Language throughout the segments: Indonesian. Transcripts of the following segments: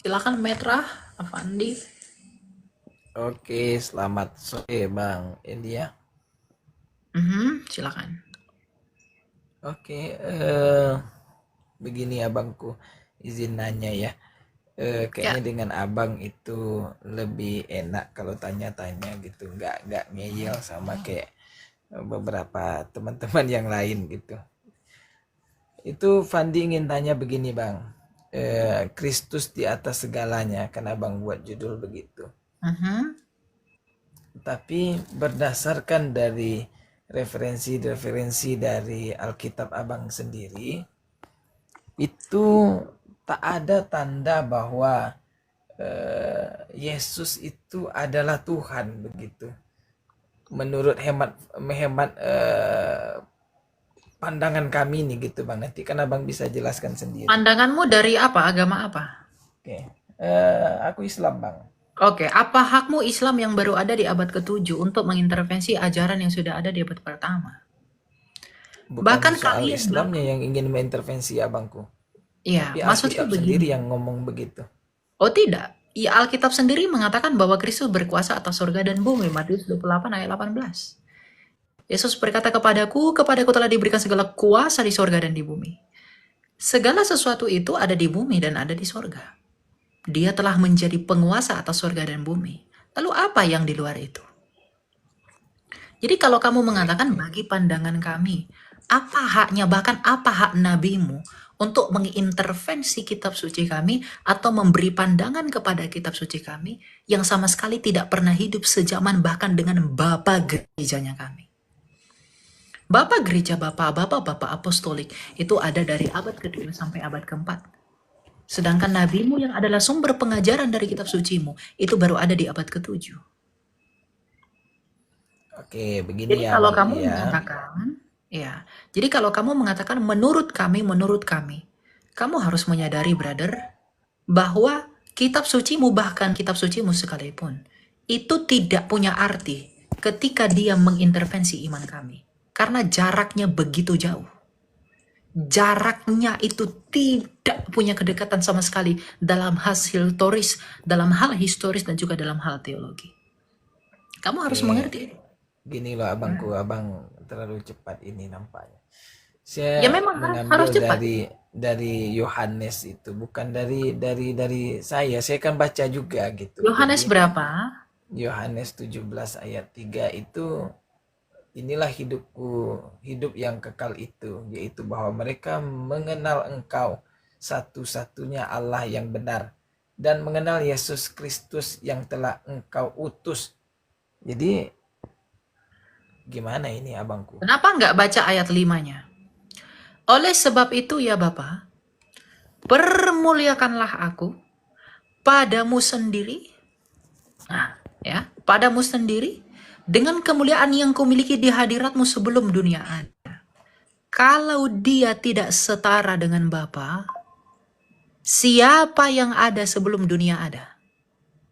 Silakan Metra, Avandi. Oke, selamat sore Bang India. Silakan. Oke, begini abangku, izin nanya ya. Ya, Kayaknya dengan abang itu lebih enak kalau tanya-tanya gitu, nggak ngeyel sama kayak beberapa teman-teman yang lain gitu. Itu Fandi ingin tanya begini Bang, Kristus di atas segalanya, kan abang buat judul begitu. mhm. Tapi berdasarkan dari referensi-referensi dari Alkitab Abang sendiri, itu tak ada tanda bahwa Yesus itu adalah Tuhan begitu. Menurut hemat pandangan kami nih gitu Bang. Nanti kan Abang bisa jelaskan sendiri. Pandanganmu dari apa? Agama apa? Oke. Aku Islam Bang. Oke, apa hakmu Islam yang baru ada di abad ke-7 untuk mengintervensi ajaran yang sudah ada di abad pertama? Bukan Bahkan soal kalian Islamnya bahkan, yang ingin mengintervensi abangku. ya, Tapi maksudku Alkitab sendiri begini. yang ngomong begitu. Oh tidak, ya Alkitab sendiri mengatakan bahwa Kristus berkuasa atas surga dan bumi, Matius 28 ayat 18. Yesus berkata kepadaku telah diberikan segala kuasa di surga dan di bumi. Segala sesuatu itu ada di bumi dan ada di surga. Dia telah menjadi penguasa atas surga dan bumi. Lalu apa yang di luar itu? Jadi kalau kamu Oke, mengatakan oke. bagi pandangan kami, apa haknya, bahkan apa hak nabimu untuk mengintervensi kitab suci kami atau memberi pandangan kepada kitab suci kami yang sama sekali tidak pernah hidup sejaman bahkan dengan bapa gerejanya kami. Bapak gereja bapak apostolik itu ada dari abad kedua sampai abad keempat. Sedangkan nabimu yang adalah sumber pengajaran dari kitab sucimu itu baru ada di abad ke-7. Oke, begini Jadi ya kalau Bang kamu Iya. mengatakan, ya, jadi kalau kamu mengatakan menurut kami, kamu harus menyadari, brother, bahwa kitab sucimu, bahkan kitab sucimu sekalipun, itu tidak punya arti ketika dia mengintervensi iman kami. Karena jaraknya begitu jauh. Jaraknya itu tidak punya kedekatan sama sekali dalam dalam hal historis dan juga dalam hal teologi. Kamu harus Oke, mengerti. gini loh abangku, abang terlalu cepat ini nampaknya. Saya Ya memang harus mengambil cepat. dari Yohanes itu, bukan dari saya. Saya kan baca juga gitu. Jadi Yohanes berapa? Yohanes 17 ayat 3 itu, inilah hidupku, hidup yang kekal itu, yaitu bahwa mereka mengenal Engkau satu-satunya Allah yang benar dan mengenal Yesus Kristus yang telah Engkau utus. Jadi gimana ini abangku? Kenapa nggak baca ayat 5-nya? Oleh sebab itu ya Bapa, permuliakanlah aku padamu sendiri. Nah, ya, padamu sendiri dengan kemuliaan yang kumiliki di hadiratmu sebelum dunia ada. Kalau dia tidak setara dengan Bapa, siapa yang ada sebelum dunia ada?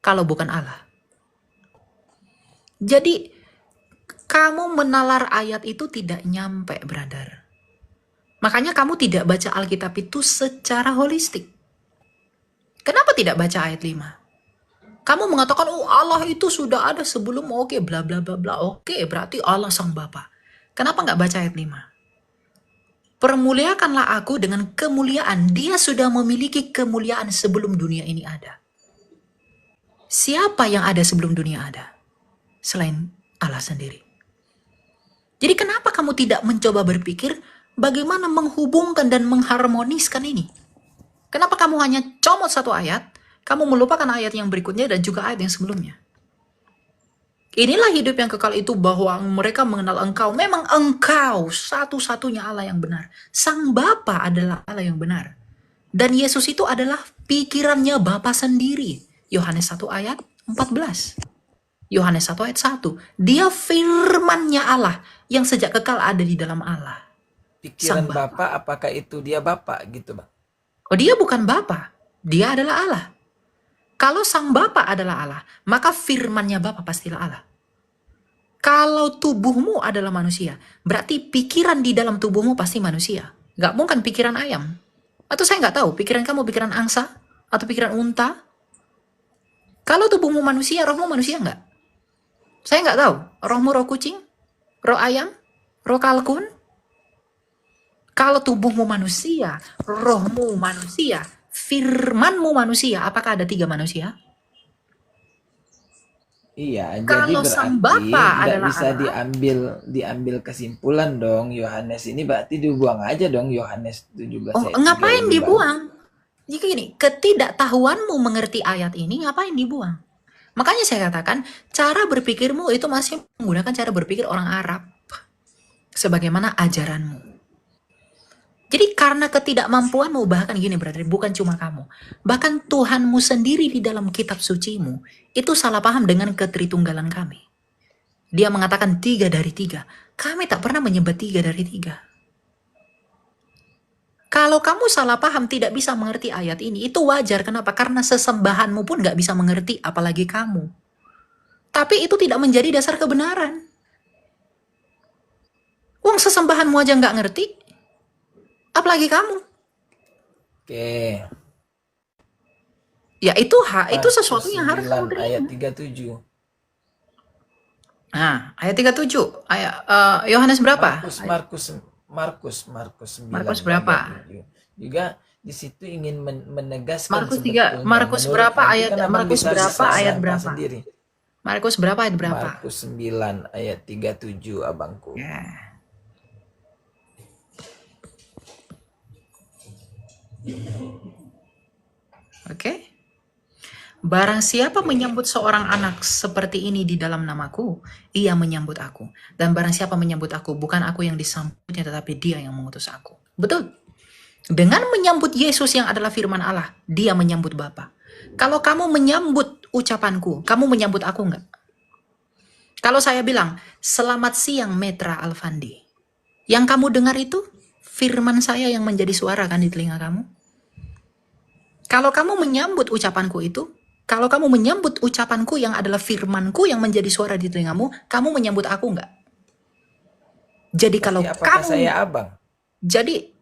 Kalau bukan Allah. Jadi, kamu menalar ayat itu tidak nyampe, brother. Makanya kamu tidak baca Alkitab itu secara holistik. Kenapa tidak baca ayat 5? Kamu mengatakan, oh Allah itu sudah ada sebelum, oke, bla bla bla bla. Oke, berarti Allah sang Bapa. Kenapa nggak baca ayat 5? Permuliakanlah aku dengan kemuliaan. Dia sudah memiliki kemuliaan sebelum dunia ini ada. Siapa yang ada sebelum dunia ada? Selain Allah sendiri. Jadi kenapa kamu tidak mencoba berpikir bagaimana menghubungkan dan mengharmoniskan ini? Kenapa kamu hanya comot satu ayat, kamu melupakan ayat yang berikutnya dan juga ayat yang sebelumnya? Inilah hidup yang kekal itu bahwa mereka mengenal engkau. Memang engkau satu-satunya Allah yang benar. Sang Bapa adalah Allah yang benar. Dan Yesus itu adalah pikirannya Bapa sendiri. Yohanes 1 ayat 14. Yohanes 1 ayat 1. Dia firmannya Allah yang sejak kekal ada di dalam Allah. Sang Pikiran Bapa. Bapak apakah itu dia Bapak gitu Bang? Oh, dia bukan Bapa. Dia adalah Allah. Kalau sang Bapa adalah Allah, maka firmannya Bapa pastilah Allah. Kalau tubuhmu adalah manusia, berarti pikiran di dalam tubuhmu pasti manusia. Gak mungkin pikiran ayam. Atau saya nggak tahu, pikiran kamu pikiran angsa? Atau pikiran unta? Kalau tubuhmu manusia, rohmu manusia nggak? Saya nggak tahu. Rohmu roh kucing? Roh ayam? Roh kalkun? Kalau tubuhmu manusia, rohmu manusia, firmanmu manusia, apakah ada 3 manusia? Iya, jadi Kalau sang Bapa berarti nggak adalah bisa Allah, diambil kesimpulan dong. Yohanes ini berarti dibuang aja dong, Yohanes 17 oh ayat 3 ngapain ini, Bang. dibuang? Jika gini, ketidaktahuanmu mengerti ayat ini, ngapain dibuang? Makanya saya katakan, cara berpikirmu itu masih menggunakan cara berpikir orang Arab. Sebagaimana ajaranmu. Jadi karena ketidakmampuanmu, bahkan gini berarti bukan cuma kamu. Bahkan Tuhanmu sendiri di dalam kitab sucimu, itu salah paham dengan ketritunggalan kami. Dia mengatakan 3 dari 3. Kami tak pernah menyembah 3 dari 3. Kalau kamu salah paham, tidak bisa mengerti ayat ini, itu wajar. Kenapa? Karena sesembahanmu pun gak bisa mengerti, apalagi kamu. Tapi itu tidak menjadi dasar kebenaran. Wong sesembahanmu aja gak ngerti, apalagi kamu. Oke. Ya itu itu sesuatu yang harus kamu 9 ayat terima. 37. Nah, ayat 37. Yohanes berapa? Markus 9 Markus ayat berapa? 37. Juga di situ ingin menegaskan Markus 3. sebetulnya Markus menurut berapa nanti ayat? kan abang Markus bisa berapa ayat sangka berapa? sendiri. Markus berapa ayat berapa? Markus 9 ayat 37 abangku. Ya. Oke. Barang siapa menyambut seorang anak seperti ini di dalam namaku, ia menyambut aku. Dan barang siapa menyambut aku, bukan aku yang disambutnya, tetapi dia yang mengutus aku. Betul. Dengan menyambut Yesus yang adalah firman Allah, dia menyambut Bapa. Kalau kamu menyambut ucapanku, kamu menyambut aku enggak? Kalau saya bilang, selamat siang Metra Alfandi. Yang kamu dengar itu, firman saya yang menjadi suara kan di telinga kamu? Kalau kamu menyambut ucapanku itu, kalau kamu menyambut ucapanku yang adalah firmanku yang menjadi suara di telingamu, kamu menyambut aku enggak? Jadi kalau apakah kamu... saya abang? Jadi,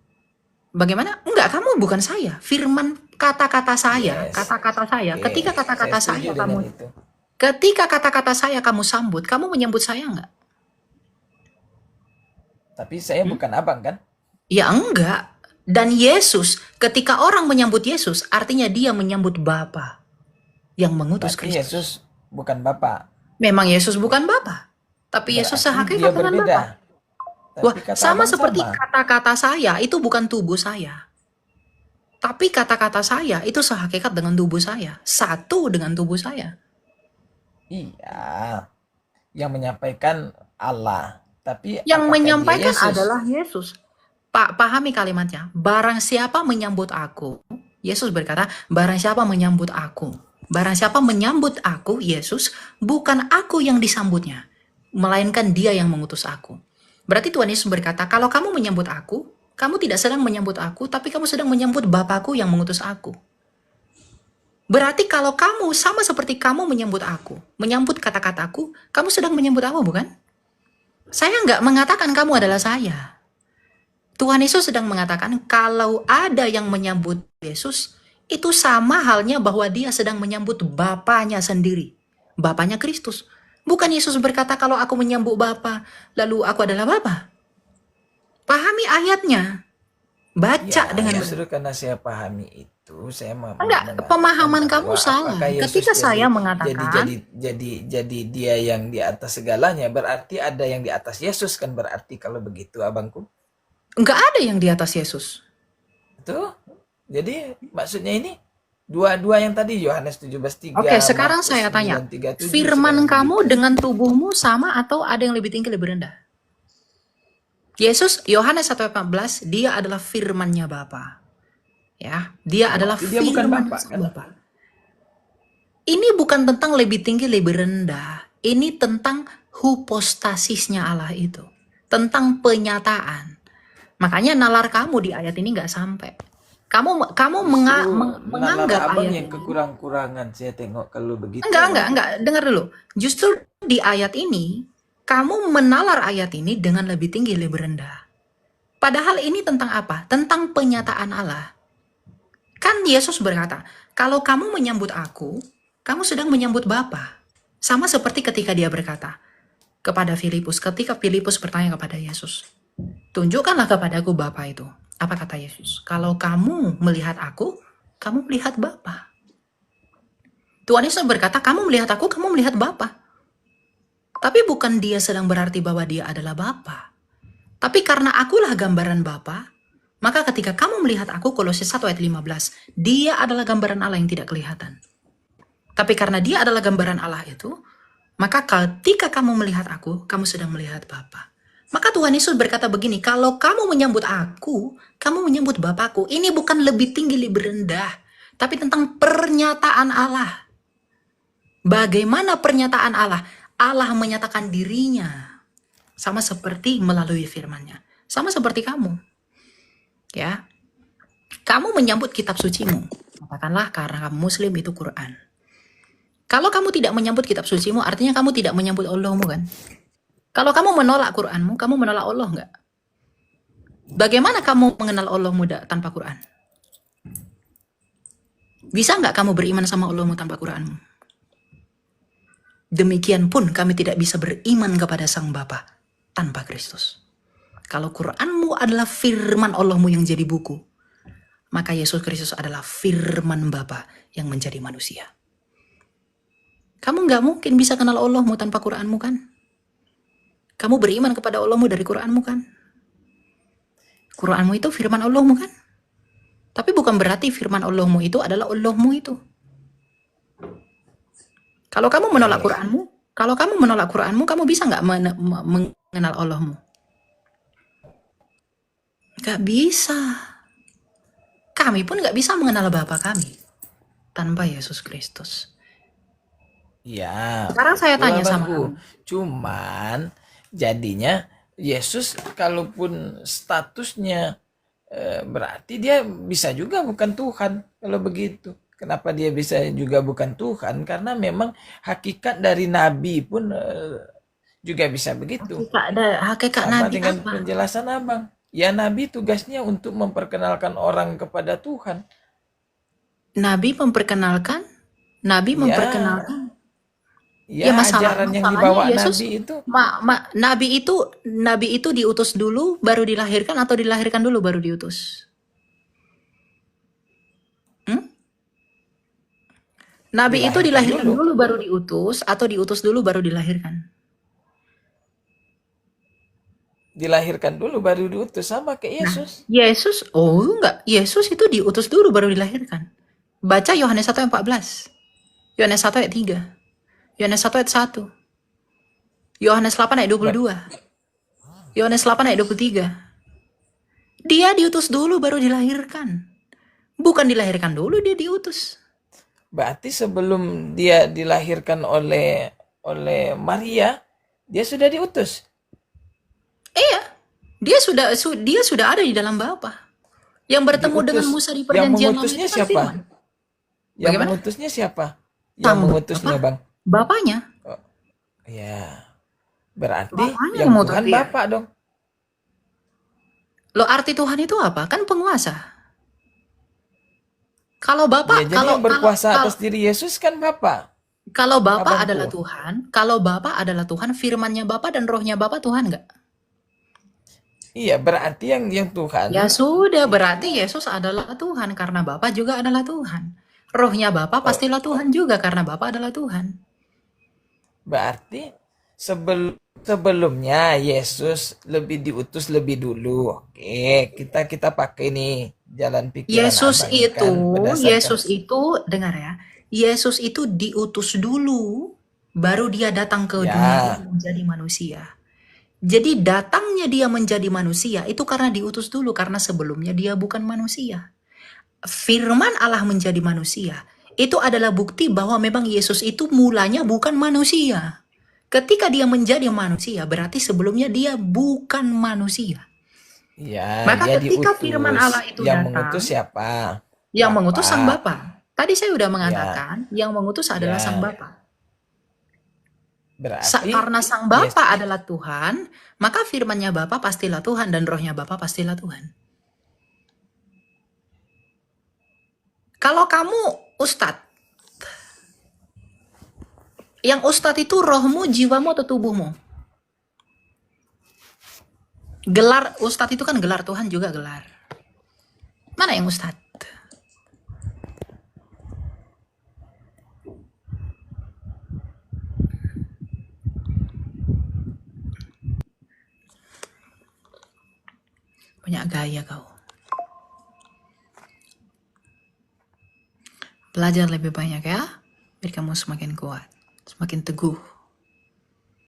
bagaimana? Enggak, kamu bukan saya. Firman kata-kata saya, Yes. kata-kata saya. Oke, Ketika kata-kata saya setuju kamu... dengan itu. Ketika kata-kata saya kamu sambut, kamu menyambut saya enggak? Tapi saya bukan abang kan? Ya enggak. Dan Yesus, ketika orang menyambut Yesus, artinya dia menyambut Bapa yang mengutus Berarti Kristus. Yesus bukan Bapa. Memang Yesus bukan Bapa, tapi Yesus Berarti sehakikat dia dengan berbeda. Bapa. Tapi Wah, kata sama abang seperti sama. kata-kata saya itu bukan tubuh saya. Tapi kata-kata saya itu sehakikat dengan tubuh saya. Satu dengan tubuh saya. Iya. Yang menyampaikan Allah. Tapi Yang apakah menyampaikan dia Yesus? adalah Yesus. Pak, pahami kalimatnya. Barang siapa menyambut aku, Yesus berkata, barang siapa menyambut aku. Barang siapa menyambut aku, Yesus, bukan aku yang disambutnya, melainkan dia yang mengutus aku. Berarti Tuhan Yesus berkata, kalau kamu menyambut aku, kamu tidak sedang menyambut aku, tapi kamu sedang menyambut Bapakku yang mengutus aku. Berarti kalau kamu sama seperti kamu menyambut aku, menyambut kata-kataku, kamu sedang menyambut aku, bukan? Saya nggak mengatakan kamu adalah saya. Tuhan Yesus sedang mengatakan kalau ada yang menyambut Yesus, itu sama halnya bahwa dia sedang menyambut Bapanya sendiri. Bapanya Kristus. Bukan Yesus berkata kalau aku menyambut Bapa, lalu aku adalah Bapa. Pahami ayatnya. Baca Ya, dengan justru karena saya pahami itu, saya enggak, pemahaman kamu salah. Ketika saya mengatakan jadi dia yang di atas segalanya, berarti ada yang di atas Yesus kan, berarti kalau begitu abangku. enggak ada yang di atas Yesus. Tuh. Jadi maksudnya ini dua-dua yang tadi Yohanes 17:3. Oke, sekarang saya tanya. Firman kamu dengan tubuhmu sama atau ada yang lebih tinggi lebih rendah? Yesus, Yohanes 1:14, dia adalah firman-Nya Bapa. Ya, dia adalah dia bukan firman Bapa, kan? Bapa. Ini bukan tentang lebih tinggi lebih rendah. Ini tentang hypostasisnya Allah itu. Tentang penyataan. Makanya nalar kamu di ayat ini nggak sampai. Kamu menganggap abang ayat yang kekurang-kurangan saya tengok kalau begitu. Enggak. Dengar dulu. Justru di ayat ini, kamu menalar ayat ini dengan lebih tinggi, lebih rendah. Padahal ini tentang apa? Tentang penyataan Allah. Kan Yesus berkata, kalau kamu menyambut aku, kamu sedang menyambut Bapa. Sama seperti ketika dia berkata kepada Filipus, ketika Filipus bertanya kepada Yesus, tunjukkanlah kepadaku Bapa itu. Apa kata Yesus? Kalau kamu melihat aku, kamu melihat Bapa. Tuhan Yesus berkata, kamu melihat aku, kamu melihat Bapa. Tapi bukan dia sedang berarti bahwa dia adalah Bapa. Tapi karena akulah gambaran Bapa, maka ketika kamu melihat aku, Kolose 1 ayat 15, dia adalah gambaran Allah yang tidak kelihatan. Tapi karena dia adalah gambaran Allah itu, maka ketika kamu melihat aku, kamu sedang melihat Bapa. Maka Tuhan Yesus berkata begini, kalau kamu menyambut aku, kamu menyambut Bapakku. Ini bukan lebih tinggi, lebih rendah, tapi tentang pernyataan Allah. Bagaimana pernyataan Allah? Allah menyatakan dirinya sama seperti melalui firman-Nya. Sama seperti kamu. Ya. Kamu menyambut kitab sucimu. Katakanlah karena kamu muslim itu Quran. Kalau kamu tidak menyambut kitab sucimu, artinya kamu tidak menyambut Allahmu kan? Kalau kamu menolak Quranmu, kamu menolak Allah enggak? Bagaimana kamu mengenal Allahmu tanpa Quran? Bisa enggak kamu beriman sama Allahmu tanpa Quranmu? Demikian pun kami tidak bisa beriman kepada Sang Bapa tanpa Kristus. Kalau Quranmu adalah firman Allahmu yang jadi buku, maka Yesus Kristus adalah firman Bapa yang menjadi manusia. Kamu nggak mungkin bisa kenal Allahmu tanpa Quranmu kan? Kamu beriman kepada Allahmu dari Quranmu kan? Quranmu itu firman Allahmu kan? Tapi bukan berarti firman Allahmu itu adalah Allahmu itu. Kalau kamu menolak Quranmu, kamu bisa nggak mengenal Allahmu? Nggak bisa. Kami pun nggak bisa mengenal Bapa kami tanpa Yesus Kristus. Ya, Sekarang saya betul tanya sama abangku. kamu. Cuman jadinya Yesus kalaupun statusnya berarti dia bisa juga bukan Tuhan kalau begitu. Kenapa dia bisa juga bukan Tuhan? Karena memang hakikat dari Nabi pun juga bisa begitu. Hakikat Sama Nabi dengan apa? penjelasan abang. Ya Nabi tugasnya untuk memperkenalkan orang kepada Tuhan. Nabi memperkenalkan. Ya ajaran yang masalahnya dibawa Yesus, Nabi itu. Nabi itu diutus dulu baru dilahirkan atau dilahirkan dulu baru diutus? Nabi itu dilahirkan dulu baru diutus atau diutus dulu baru dilahirkan? Dilahirkan dulu baru diutus, sama kayak Yesus. Yesus, enggak. Yesus itu diutus dulu baru dilahirkan. Baca Yohanes 1 ayat 14. Yohanes 1 ayat 3. Yohanes 1 ayat 1. Yohanes 8 ayat 22. Yohanes 8 ayat 23. Dia diutus dulu baru dilahirkan. Bukan dilahirkan dulu dia diutus. Berarti sebelum dia dilahirkan oleh Maria, dia sudah diutus. Iya. Dia sudah ada di dalam Bapa. Yang bertemu dengan Musa di perjanjian lama itu kan firman. Yang mengutusnya siapa? Yang mengutusnya, Bang? Bapaknya. Oh, ya. Berarti Bapaknya yang mengutus Tuhan dia. Bapak dong. Loh, arti Tuhan itu apa? Kan penguasa. Kalau Bapak, Ya, jadi yang berkuasa atas diri Yesus kan Bapak. Kalau Bapak Abangku. adalah Tuhan, firman-Nya Bapak dan rohnya Bapak Tuhan nggak? Iya, berarti yang Tuhan. Ya sudah, berarti Yesus adalah Tuhan karena Bapak juga adalah Tuhan. Rohnya Bapak pastilah Tuhan juga karena Bapak adalah Tuhan. Berarti sebelumnya Yesus lebih diutus lebih dulu. Oke, kita pakai nih jalan pikiran Yesus itu dengar ya. Yesus itu diutus dulu baru dia datang ke dunia menjadi manusia. Jadi datangnya dia menjadi manusia itu karena diutus dulu, karena sebelumnya dia bukan manusia. Firman Allah menjadi manusia itu adalah bukti bahwa memang Yesus itu mulanya bukan manusia. Ketika dia menjadi manusia berarti sebelumnya dia bukan manusia. Ya, maka dia ketika diutus. firman Allah itu yang datang, mengutus siapa? Yang mengutus Sang Bapa. Tadi saya sudah mengatakan yang mengutus adalah Ya. Sang Bapa. Berarti Karena Sang Bapa adalah Tuhan, maka firman-Nya Bapa pastilah Tuhan dan rohnya Bapa pastilah Tuhan. Kalau kamu Ustadz, Yang ustadz itu rohmu, jiwamu, atau tubuhmu? Gelar ustadz itu kan gelar, Tuhan juga gelar. Mana yang ustadz? Banyak gaya kau. Belajar lebih banyak ya, biar kamu semakin kuat, semakin teguh.